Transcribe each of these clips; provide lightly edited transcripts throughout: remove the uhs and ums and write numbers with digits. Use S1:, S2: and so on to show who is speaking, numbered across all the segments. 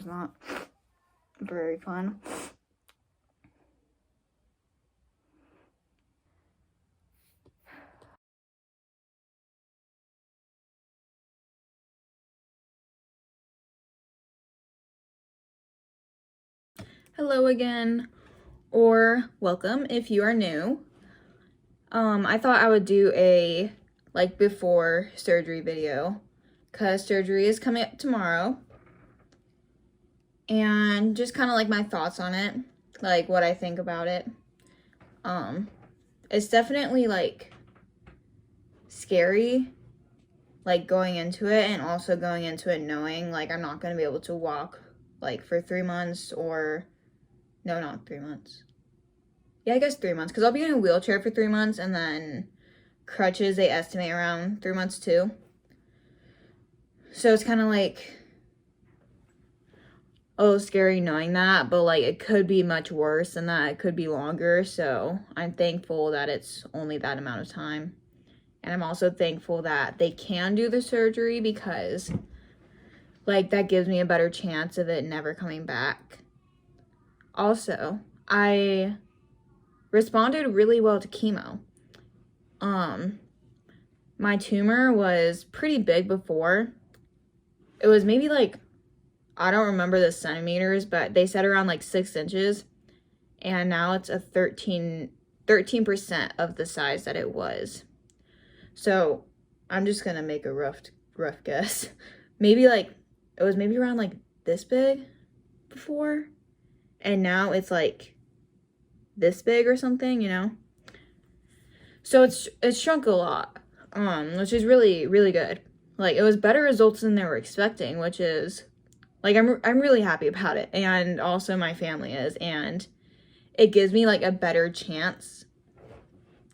S1: It's not very fun. Hello again, or welcome if you are new. I thought I would do a before surgery video because surgery is coming up tomorrow, and just kind of my thoughts on it, what I think about it. It's definitely scary, going into it, and also going into it knowing I'm not going to be able to walk for 3 months, or no, not 3 months. Yeah, I guess 3 months, because I'll be in a wheelchair for 3 months, and then crutches, they estimate around 3 months too. So it's kind of oh, scary knowing that, but it could be much worse than that. It could be longer, so I'm thankful that it's only that amount of time. And I'm also thankful that they can do the surgery, because that gives me a better chance of it never coming back. Also, I responded really well to chemo. My tumor was pretty big before. It was maybe I don't remember the centimeters, but they said around 6 inches, and now it's a 13% of the size that it was. So I'm just gonna make a rough guess. Maybe it was maybe around this big before, and now it's this big or something, you know? So it's shrunk a lot, which is really, really good. It was better results than they were expecting, which is I'm really happy about it, and also my family is, and it gives me a better chance.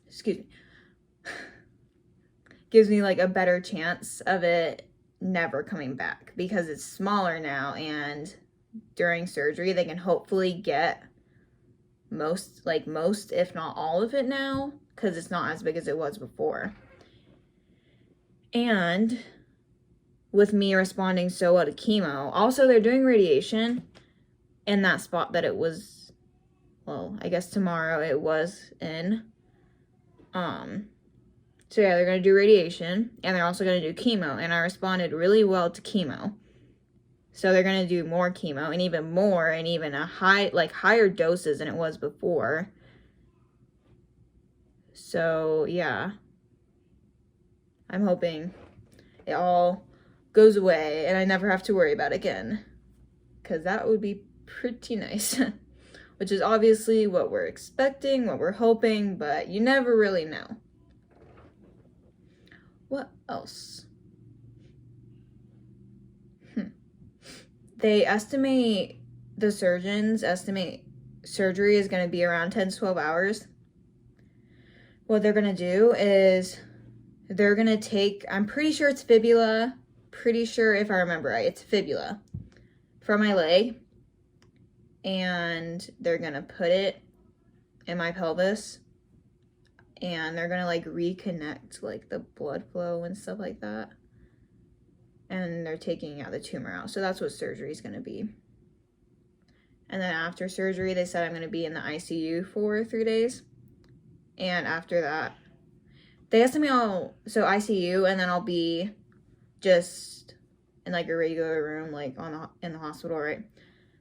S1: Excuse me. Gives me a better chance of it never coming back, because it's smaller now, and during surgery they can hopefully get most if not all of it now, because it's not as big as it was before. And with me responding so well to chemo, also they're doing radiation in that spot that it was, well, I guess tomorrow it was in. So yeah, they're gonna do radiation, and they're also gonna do chemo, and I responded really well to chemo. So they're gonna do more chemo, and even more, and even a higher doses than it was before. So yeah, I'm hoping it all goes away and I never have to worry about it again, because that would be pretty nice. Which is obviously what we're expecting, what we're hoping, but you never really know. What else? The surgeons estimate surgery is going to be around 10 to 12 hours. What they're going to do is they're going to take, I'm pretty sure it's fibula, pretty sure if I remember right, it's fibula from my leg, and they're going to put it in my pelvis, and they're going to reconnect the blood flow and stuff like that. And they're taking the tumor out. So that's what surgery is going to be. And then after surgery, they said I'm going to be in the ICU for 3 days. And after that, they estimate so ICU, and then I'll be just in a regular room, in the hospital, right?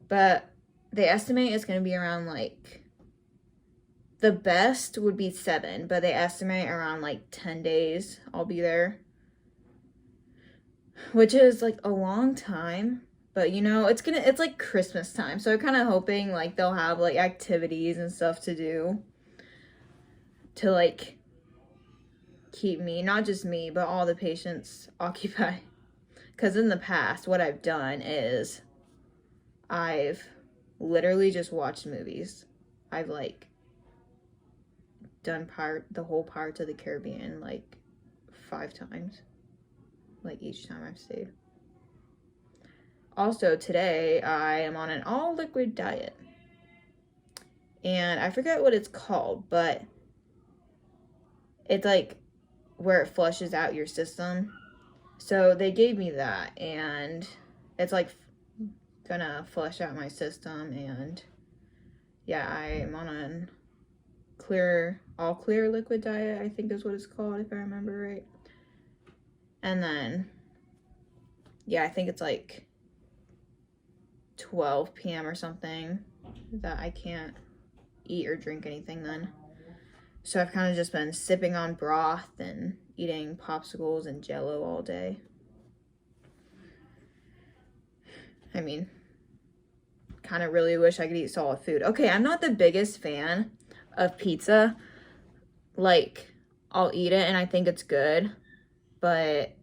S1: But they estimate it's going to be around the best would be 7, but they estimate around 10 days I'll be there. Which is a long time, but it's Christmas time, so I'm kind of hoping they'll have activities and stuff to do to keep me, not just me, but all the patients occupied. Because in the past, what I've done is I've literally just watched movies. I've done the whole Pirates of the Caribbean 5 times. Each time I've stayed. Also, today I am on an all liquid diet, and I forget what it's called, but it's where it flushes out your system. So they gave me that, and it's gonna flush out my system, and yeah, I'm on a all clear liquid diet, I think is what it's called, if I remember right. And then, yeah, I think it's like 12 p.m. or something that I can't eat or drink anything then. So I've kind of just been sipping on broth and eating popsicles and Jell-O all day. I mean, kind of really wish I could eat solid food. Okay, I'm not the biggest fan of pizza. Like, I'll eat it and I think it's good, but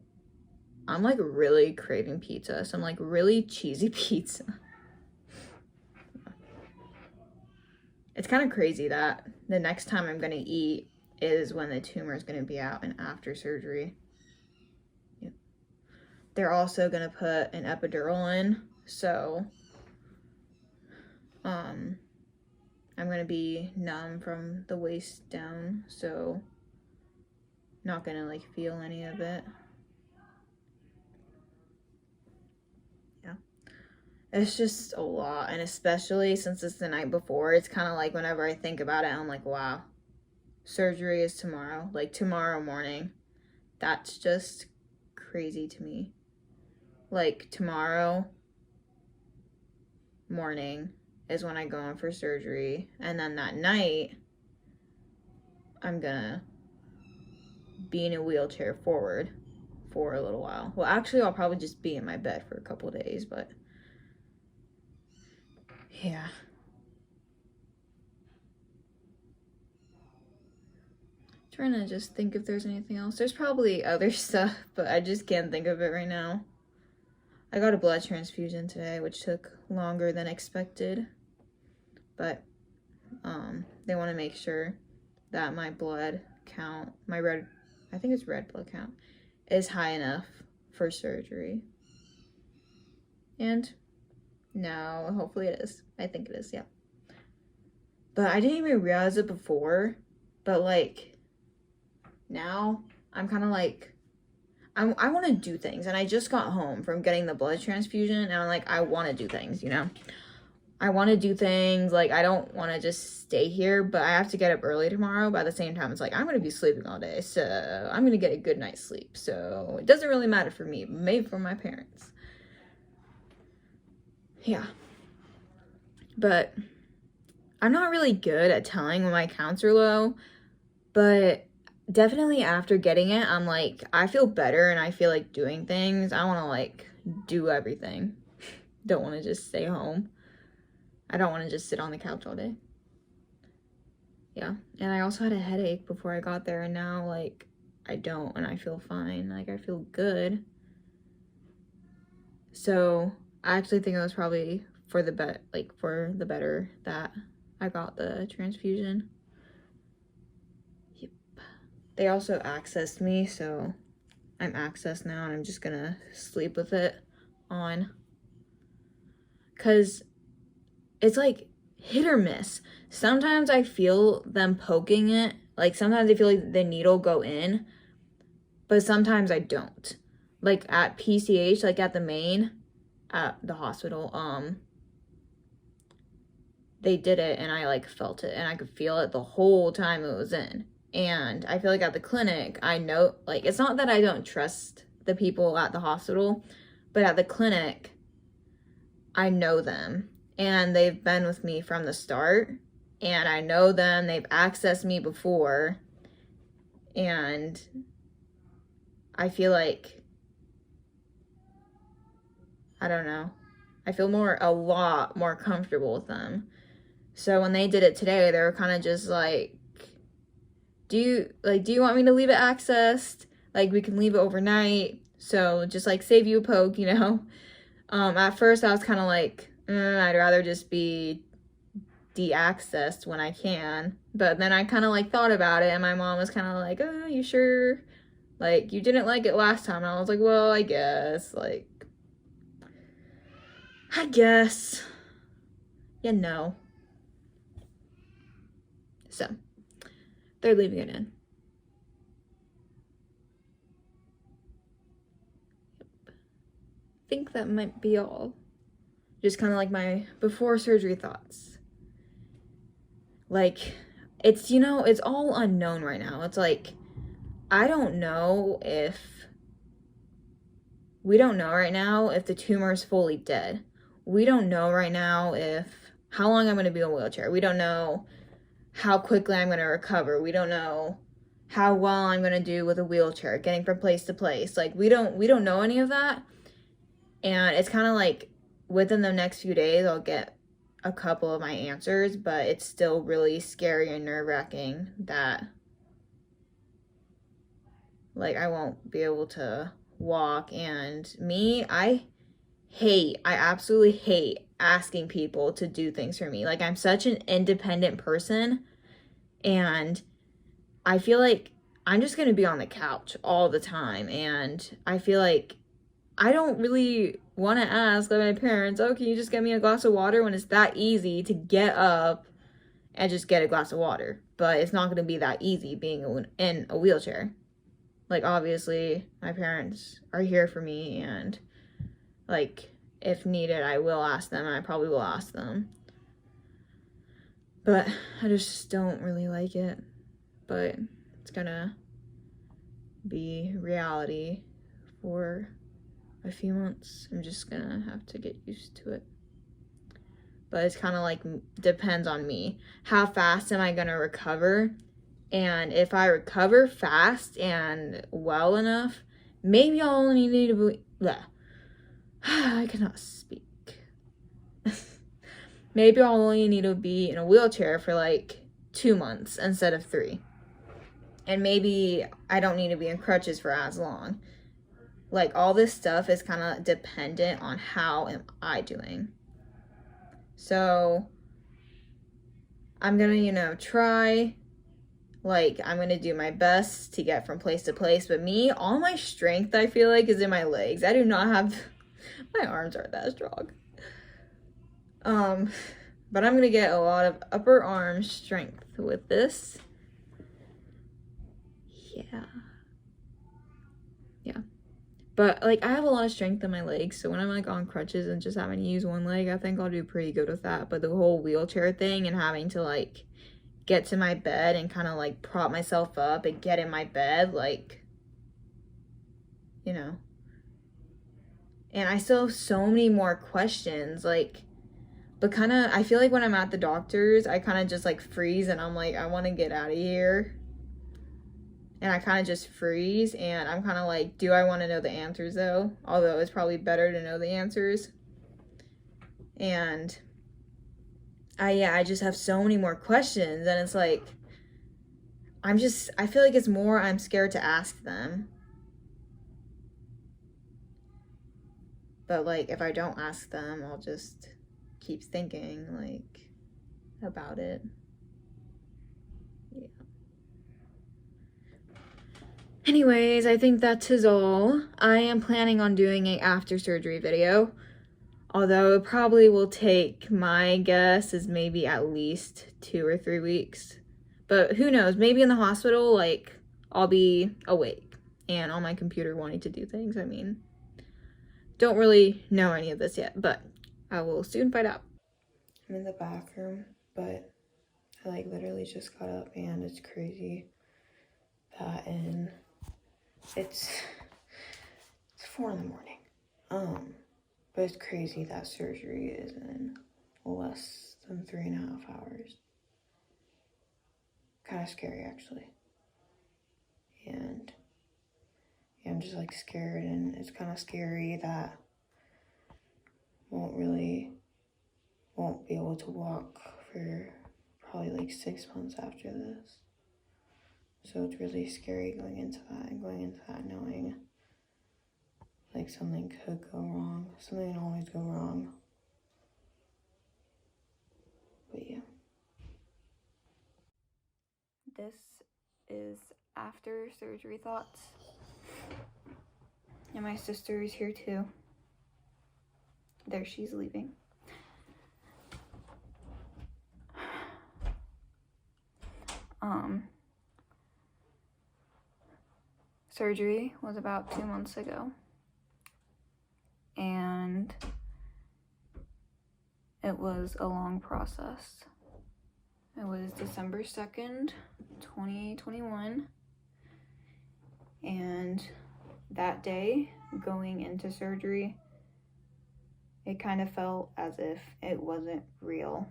S1: I'm like really craving pizza. Some like really cheesy pizza. It's kind of crazy that the next time I'm gonna eat is when the tumor is gonna be out and after surgery. Yep. They're also gonna put an epidural in, so I'm gonna be numb from the waist down, so not gonna like feel any of it. Yeah, it's just a lot, and especially since it's the night before, it's kind of like whenever I think about it, I'm like, wow, surgery is tomorrow, like tomorrow morning. That's just crazy to me. Like tomorrow morning is when I go in for surgery, and then that night I'm gonna be in a wheelchair forward for a little while. Well, actually I'll probably just be in my bed for a couple of days, but yeah. Trying to just think if there's anything else. There's probably other stuff, but I just can't think of it right now. I got a blood transfusion today, which took longer than expected, but they want to make sure that my blood count, I think it's red blood count, is high enough for surgery. And no, hopefully it is. I think it is, yeah. But I didn't even realize it before, but like now I'm kind of like, I want to do things, and I just got home from getting the blood transfusion, and I'm like, I want to do things, you know? I want to do things, like, I don't want to just stay here, but I have to get up early tomorrow, but at the same time, it's like, I'm going to be sleeping all day, so I'm going to get a good night's sleep, so it doesn't really matter for me, maybe for my parents. Yeah. But I'm not really good at telling when my counts are low, but definitely after getting it, I'm like, I feel better and I feel like doing things. I want to like do everything. Don't want to just stay home. I don't want to just sit on the couch all day. Yeah. And I also had a headache before I got there, and now like I don't, and I feel fine. Like I feel good. So I actually think it was probably for the better that I got the transfusion. Yep. They also accessed me, so I'm accessed now, and I'm just gonna sleep with it on. Cause it's like hit or miss. Sometimes I feel them poking it. Like sometimes I feel like the needle go in, but sometimes I don't. Like at PCH, like at the main, at the hospital, they did it and I like felt it and I could feel it the whole time it was in. And I feel like at the clinic, I know, like, it's not that I don't trust the people at the hospital, but at the clinic, I know them and they've been with me from the start, and I know them, they've accessed me before, and I feel like, I don't know, I feel a lot more comfortable with them. So when they did it today, they were kind of just like, do you want me to leave it accessed? Like, we can leave it overnight, so just like save you a poke, you know? At first I was kind of like, I'd rather just be de-accessed when I can. But then I kind of like thought about it, and my mom was kind of like, oh, you sure? Like, you didn't like it last time. And I was like, well, I guess. Like, I guess. Yeah, no. So, they're leaving it in. I think that might be all. just kind of like my before surgery thoughts. Like, it's, you know, it's all unknown right now. It's like, I don't know if, we don't know right now if the tumor is fully dead. We don't know right now how long I'm going to be in a wheelchair. We don't know how quickly I'm going to recover. We don't know how well I'm going to do with a wheelchair, getting from place to place. Like, we don't know any of that. And it's kind of like within the next few days, I'll get a couple of my answers, but it's still really scary and nerve-wracking that, like, I won't be able to walk. And me, I absolutely hate asking people to do things for me. Like, I'm such an independent person, and I feel like I'm just going to be on the couch all the time. And I feel like I don't really want to ask like my parents, oh, can you just get me a glass of water, when it's that easy to get up and just get a glass of water. But it's not going to be that easy being in a wheelchair. Like, obviously, my parents are here for me, and, like, if needed, I will ask them, and I probably will ask them. But I just don't really like it. But it's gonna be reality for a few months. I'm just gonna have to get used to it. But it's kind of like depends on me. How fast am I gonna recover? And if I recover fast and well enough, maybe I'll only need to be, I cannot speak. Maybe I'll only need to be in a wheelchair for like 2 months instead of 3. And maybe I don't need to be in crutches for as long. Like, all this stuff is kind of dependent on how am I doing. So I'm gonna, you know, try. Like, I'm gonna do my best to get from place to place. But me, all my strength, I feel like, is in my legs. I do not have, my arms aren't that strong. But I'm gonna get a lot of upper arm strength with this. Yeah. But, like, I have a lot of strength in my legs, so when I'm, like, on crutches and just having to use one leg, I think I'll do pretty good with that. But the whole wheelchair thing and having to, like, get to my bed and kind of, like, prop myself up and get in my bed, like, you know. And I still have so many more questions, like, but kind of, I feel like when I'm at the doctor's, I kind of just, like, freeze, and I'm like, I want to get out of here. And I kind of just freeze, and I'm kind of like, do I want to know the answers, though? Although it's probably better to know the answers. And I just have so many more questions, and it's like, I feel like it's more I'm scared to ask them. But, like, if I don't ask them, I'll just keep thinking, like, about it. Yeah. Anyways, I think that is all. I am planning on doing an after surgery video, although it probably will take, my guess is maybe at least 2 or 3 weeks. But who knows, maybe in the hospital, like, I'll be awake and on my computer wanting to do things. I mean, don't really know any of this yet, but I will soon find out. I'm in the bathroom, but I, like, literally just got up, and it's crazy that it's 4 in the morning. But it's crazy that surgery is in less than 3.5 hours. Kind of scary, actually. And yeah, I'm just, like, scared, and it's kind of scary that won't be able to walk for probably like 6 months after this. So it's really scary going into that knowing, like, something could go wrong. Something can always go wrong. But yeah. This is after surgery thoughts. And my sister is here too. There, she's leaving. Surgery was about 2 months ago. And it was a long process. It was December 2nd, 2021, and that day, going into surgery, it kind of felt as if it wasn't real.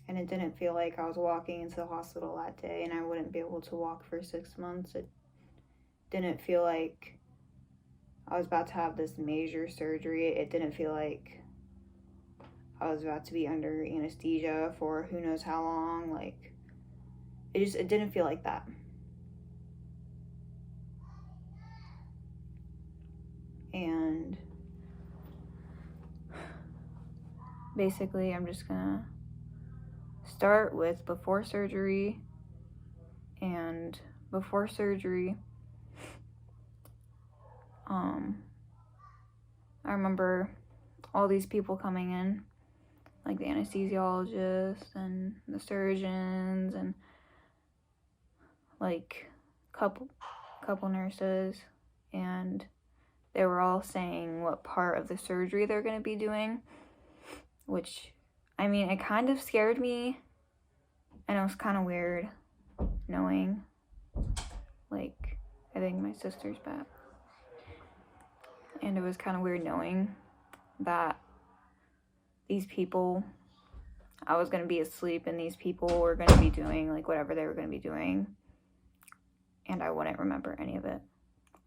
S1: And it didn't feel like I was walking into the hospital that day and I wouldn't be able to walk for 6 months. It didn't feel like I was about to have this major surgery. It didn't feel like I was about to be under anesthesia for who knows how long. Like, it didn't feel like that. And basically, I'm just gonna start with before surgery. And before surgery, I remember all these people coming in, like the anesthesiologists and the surgeons and like couple nurses, and they were all saying what part of the surgery they're going to be doing, which, I mean, it kind of scared me, and it was kind of weird knowing, like, I think my sister's back, and it was kind of weird knowing that these people, I was going to be asleep and these people were going to be doing like whatever they were going to be doing, and I wouldn't remember any of it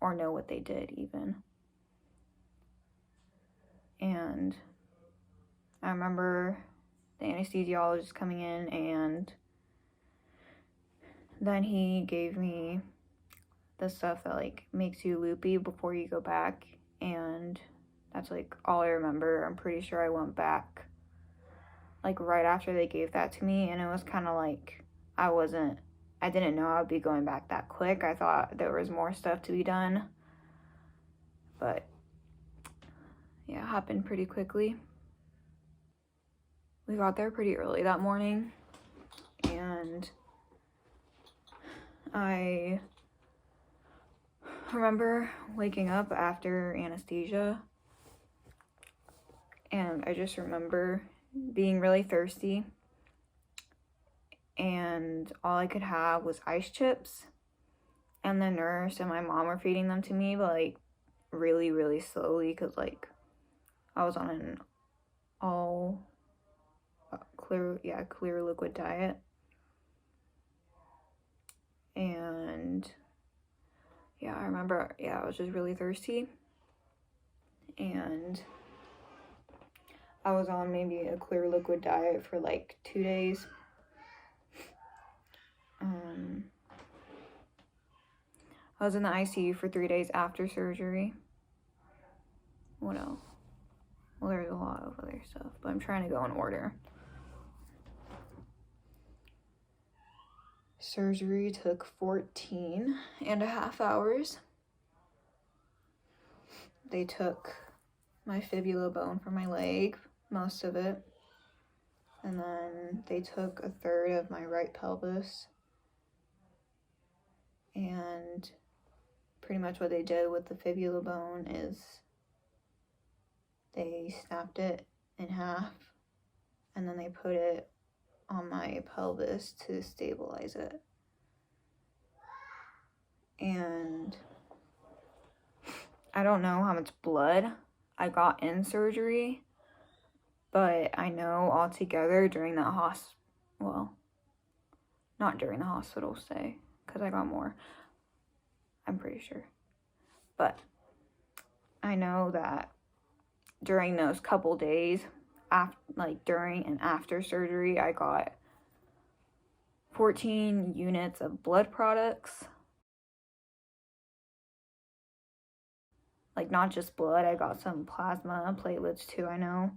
S1: or know what they did even. And I remember the anesthesiologist coming in, and then he gave me the stuff that like makes you loopy before you go back, and that's like all I remember. I'm pretty sure I went back like right after they gave that to me, and it was kind of like I didn't know I'd be going back that quick. I thought there was more stuff to be done, but yeah, it happened pretty quickly. We got there pretty early that morning, and I remember waking up after anesthesia, and I just remember being really thirsty, and all I could have was ice chips, and the nurse and my mom were feeding them to me, but like really, really slowly, because like I was on an all clear liquid diet. And yeah, I remember, I was just really thirsty, and I was on maybe a clear liquid diet for like 2 days. I was in the ICU for 3 days after surgery. What else? Well, there's a lot of other stuff, but I'm trying to go in order. Surgery took 14.5 hours. They took my fibula bone from my leg, most of it, and then they took a third of my right pelvis, and pretty much what they did with the fibula bone is they snapped it in half, and then they put it on my pelvis to stabilize it. And I don't know how much blood I got in surgery, but I know altogether during that not during the hospital stay, because I got more, I'm pretty sure. But I know that during those couple days, during and after surgery, I got 14 units of blood products. Like, not just blood, I got some plasma, platelets too, I know.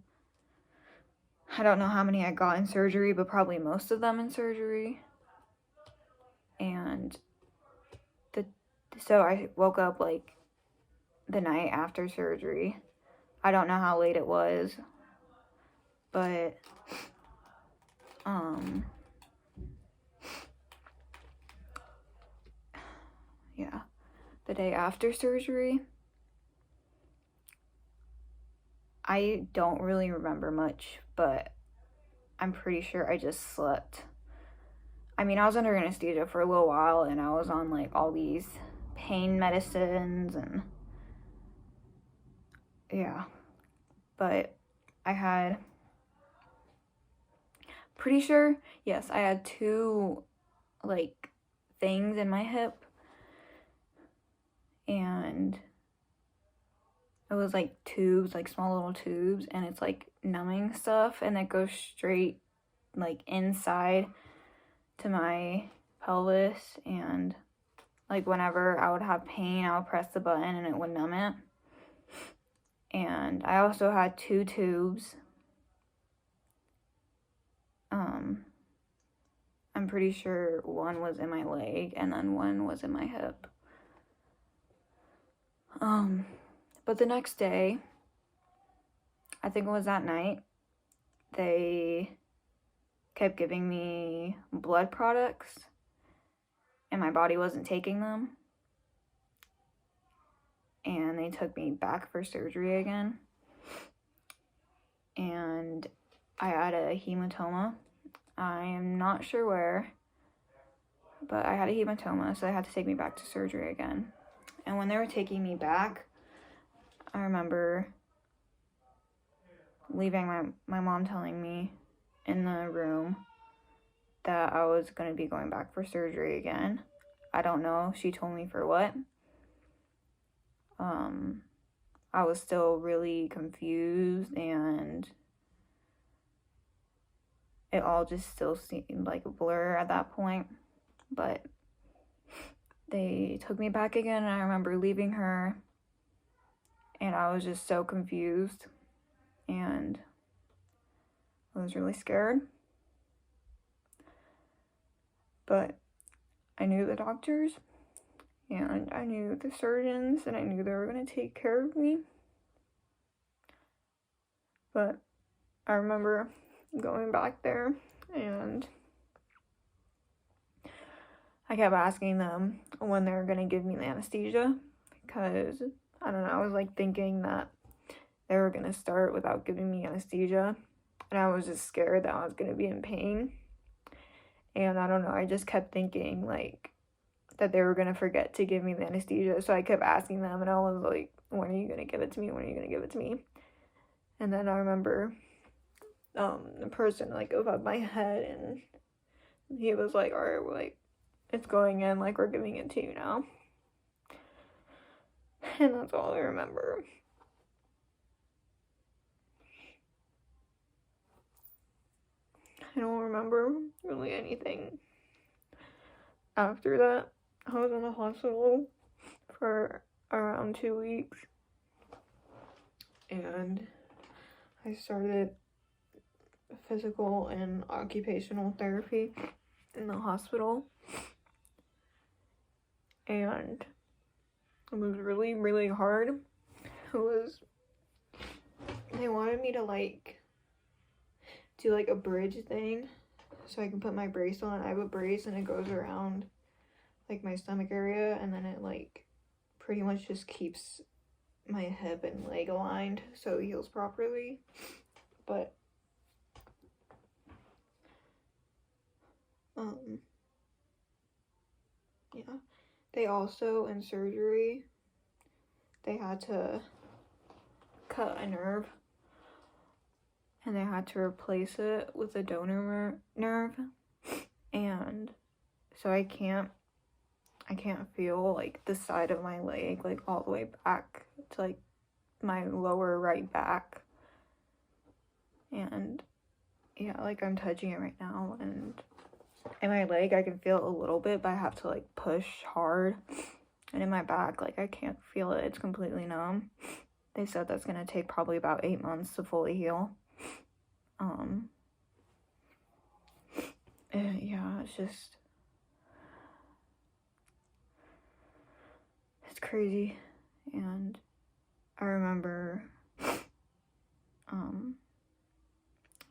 S1: I don't know how many I got in surgery, but probably most of them in surgery. And so I woke up like the night after surgery. I don't know how late it was, but yeah, the day after surgery, I don't really remember much, but I'm pretty sure I just slept. I mean, I was under anesthesia for a little while, and I was on like all these pain medicines, and yeah, but I had, pretty sure, yes, I had 2 like things in my hip, and it was like tubes, like small little tubes, and it's like numbing stuff, and it goes straight like inside to my pelvis, and like whenever I would have pain, I would press the button and it would numb it. And I also had 2 tubes. I'm pretty sure one was in my leg and then one was in my hip. But the next day, I think it was that night, they kept giving me blood products and my body wasn't taking them. And they took me back for surgery again. And I had a hematoma. I am not sure where, but I had a hematoma, so they had to take me back to surgery again. And when they were taking me back, I remember leaving my mom telling me in the room that I was going to be going back for surgery again. I don't know. She told me for what. I was still really confused, and it all just still seemed like a blur at that point. But they took me back again, and I remember leaving her, and I was just so confused, and I was really scared. But I knew the doctors, and I knew the surgeons, and I knew they were going to take care of me. But I remember going back there, and I kept asking them when they were going to give me the anesthesia, because, I don't know, I was like thinking that they were going to start without giving me anesthesia, and I was just scared that I was going to be in pain. And I don't know, I just kept thinking like that they were going to forget to give me the anesthesia, so I kept asking them, and I was like, when are you going to give it to me? When are you going to give it to me? And then I remember the person like above my head, and he was like, all right, like, it's going in, like, we're giving it to you now. And that's all I remember. I don't remember really anything after that. I was in the hospital for around 2 weeks, and I started physical and occupational therapy in the hospital, and it was really, really hard. They wanted me to like do like a bridge thing so I can put my brace on. I have a brace and it goes around like my stomach area, and then it like pretty much just keeps my hip and leg aligned so it heals properly. But yeah, they also, in surgery, they had to cut a nerve, and they had to replace it with a donor nerve, and so I can't feel like the side of my leg like all the way back to like my lower right back. And yeah, like I'm touching it right now, and in my leg I can feel it a little bit, but I have to like push hard. And in my back, like I can't feel it. It's completely numb. They said that's gonna take probably about 8 months to fully heal. Yeah, it's crazy. And I remember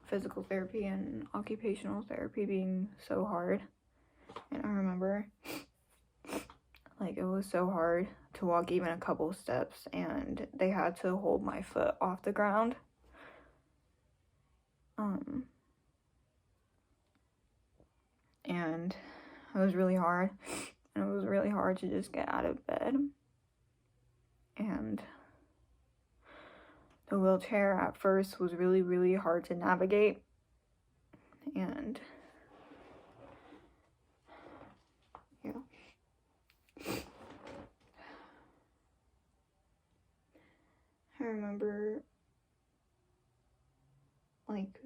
S1: physical therapy and occupational therapy being so hard. And I remember like it was so hard to walk even a couple steps, and they had to hold my foot off the ground. And it was really hard. And it was really hard to just get out of bed. And the wheelchair at first was really, really hard to navigate. And yeah. I remember, like,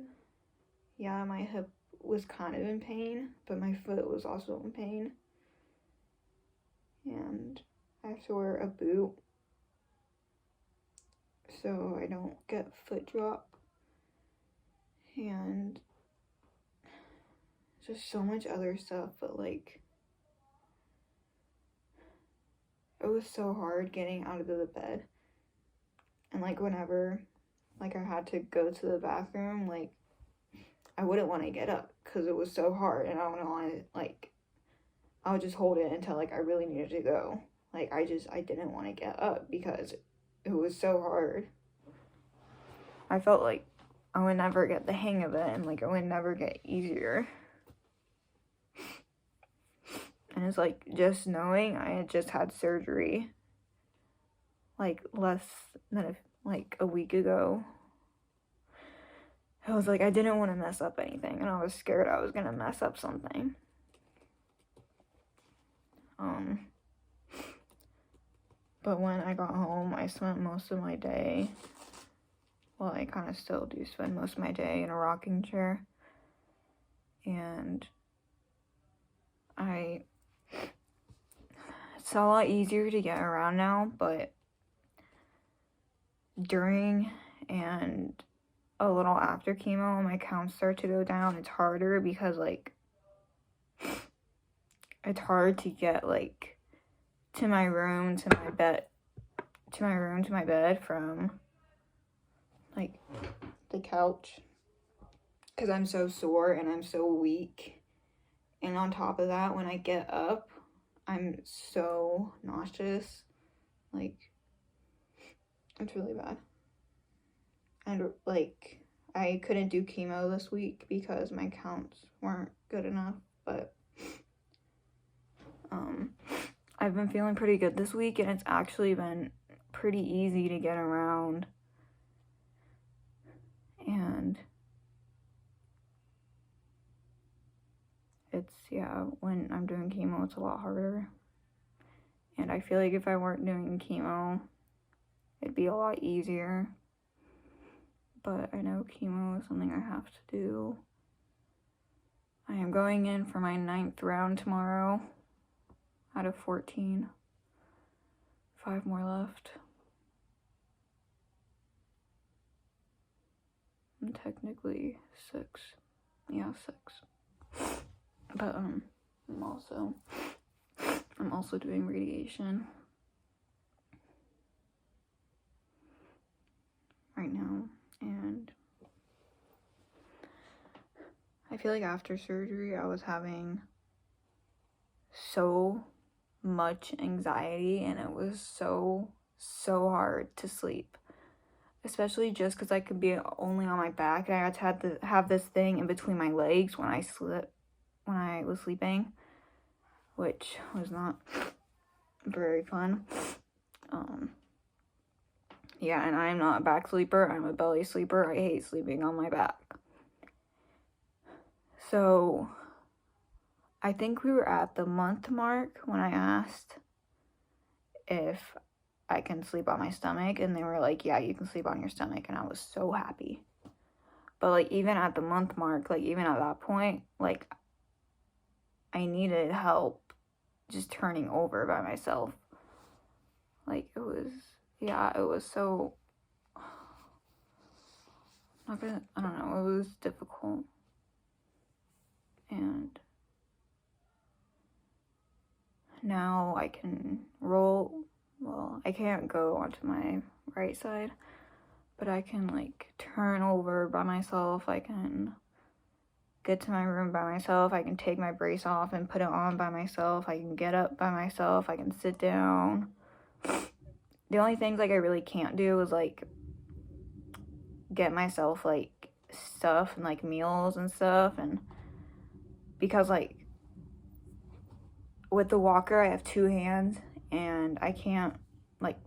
S1: yeah, my hip was kind of in pain, but my foot was also in pain. And I have to wear a boot so I don't get foot drop. And just so much other stuff, but like, it was so hard getting out of the bed. And like, whenever like I had to go to the bathroom, like, I wouldn't want to get up because it was so hard, and I wouldn't want to, like, I would just hold it until like I really needed to go. Like, I didn't want to get up because it was so hard. I felt like I would never get the hang of it, and like it would never get easier. And it's like, just knowing I had just had surgery like less than a week ago, I was like, I didn't want to mess up anything, and I was scared I was gonna mess up something. But when I got home, I spent most of my day, well, I kind of still do spend most of my day in a rocking chair. And it's a lot easier to get around now, but during and a little after chemo, my counts start to go down. It's harder because, like, it's hard to get, like, to my room, to my bed from, like, the couch, because I'm so sore and I'm so weak. And on top of that, when I get up, I'm so nauseous. Like, it's really bad. And, like, I couldn't do chemo this week because my counts weren't good enough, but I've been feeling pretty good this week, and it's actually been pretty easy to get around. And it's, yeah, when I'm doing chemo, it's a lot harder. And I feel like if I weren't doing chemo, it'd be a lot easier. But I know chemo is something I have to do. I am going in for my 9th round tomorrow out of 14. 5 more left. And technically 6. Yeah, 6. But I'm also doing radiation right now, and I feel like after surgery I was having so much anxiety, and it was so hard to sleep, especially just because I could be only on my back, and I had to have this thing in between my legs when I was sleeping, which was not very fun. Yeah, and I'm not a back sleeper, I'm a belly sleeper. I hate sleeping on my back. So I think we were at the month mark when I asked if I can sleep on my stomach, and they were like, yeah, you can sleep on your stomach, and I was so happy. But like, even at the month mark, like, even at that point, like, I needed help just turning over by myself. Like, it was so, I don't know, it was difficult. And now I can roll, well, I can't go onto my right side, but I can, like, turn over by myself. I can get to my room by myself. I can take my brace off and put it on by myself. I can get up by myself. I can sit down. The only things, like, I really can't do is, like, get myself, like, stuff and like meals and stuff, and because like with the walker I have 2 hands and I can't like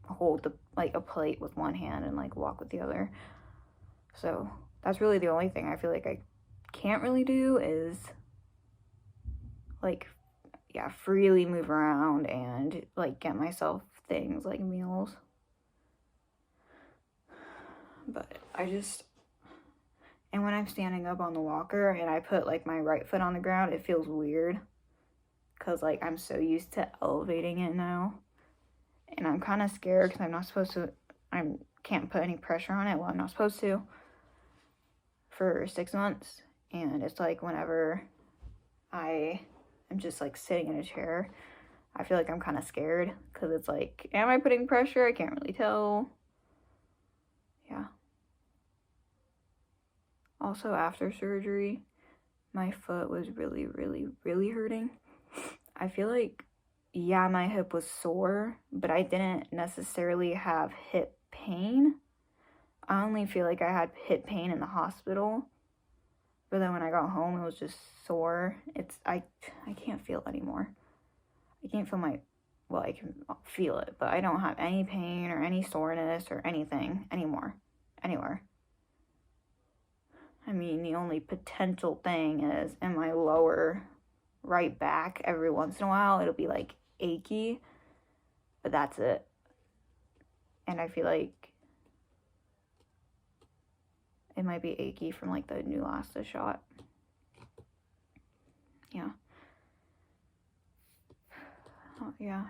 S1: hold the like a plate with one hand and like walk with the other. So that's really the only thing I feel like I can't really do is like, yeah, freely move around and like get myself things like meals. But and when I'm standing up on the walker and I put like my right foot on the ground, it feels weird because like I'm so used to elevating it now, and I'm kind of scared because I'm not supposed to, I can't put any pressure on it. Well, I'm not supposed to for 6 months, and it's like whenever I am just like sitting in a chair, I feel like I'm kind of scared because it's like, am I putting pressure? I can't really tell. Yeah. Also, after surgery, my foot was really, really, really hurting. I feel like, yeah, my hip was sore, but I didn't necessarily have hip pain. I only feel like I had hip pain in the hospital. But then when I got home, it was just sore. I can't feel it anymore. I can't feel well, I can feel it, but I don't have any pain or any soreness or anything anymore, anywhere. I mean, the only potential thing is in my lower right back. Every once in a while, it'll be like achy, but that's it. And I feel like it might be achy from like the Neulasta shot. Yeah. Oh, yeah.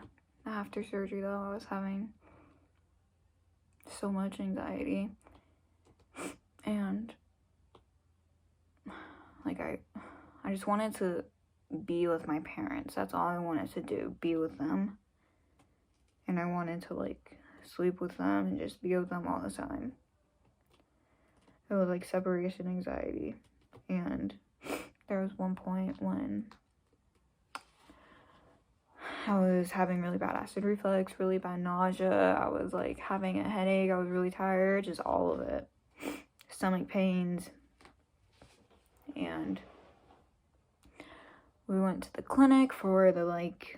S1: After surgery, though, I was having so much anxiety. And like I just wanted to be with my parents. That's all I wanted to do, be with them. And I wanted to like sleep with them and just be with them all the time. It was like separation anxiety. And there was one point when I was having really bad acid reflux, really bad nausea. I was like having a headache. I was really tired, just all of it. Stomach pains. And we went to the clinic for the like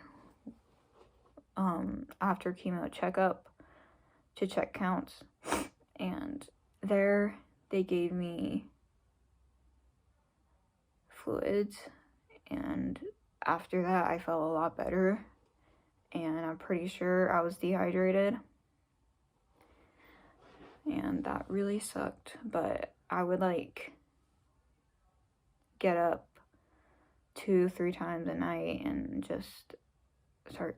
S1: after chemo checkup to check counts, and there they gave me fluids, and after that I felt a lot better, and I'm pretty sure I was dehydrated, and that really sucked. But I would like get up 2-3 times a night and just start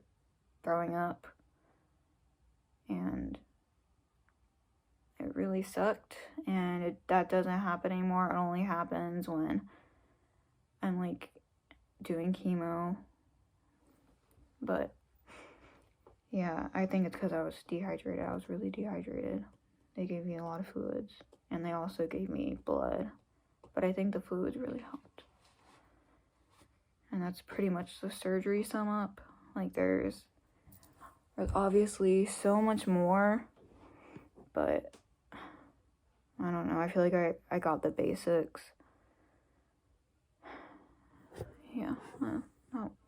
S1: throwing up, and it really sucked. And that doesn't happen anymore. It only happens when I'm like doing chemo. But yeah, I think it's because I was dehydrated. I was really dehydrated. They gave me a lot of fluids, and they also gave me blood, but I think the fluids really helped. And that's pretty much the surgery sum up. Like there's obviously so much more, but I don't know. I feel like I got the basics. Yeah,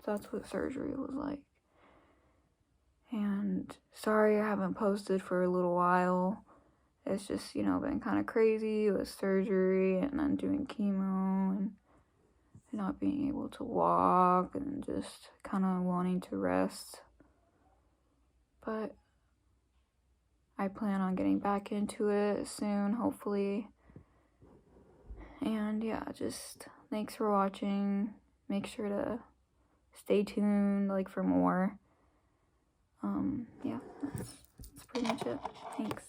S1: that's what surgery was like. And sorry I haven't posted for a little while. It's just, been kind of crazy with surgery and then doing chemo and not being able to walk and just kind of wanting to rest. But I plan on getting back into it soon, hopefully. And yeah, just thanks for watching. Make sure to stay tuned, like, for more. Yeah, that's pretty much it. Thanks.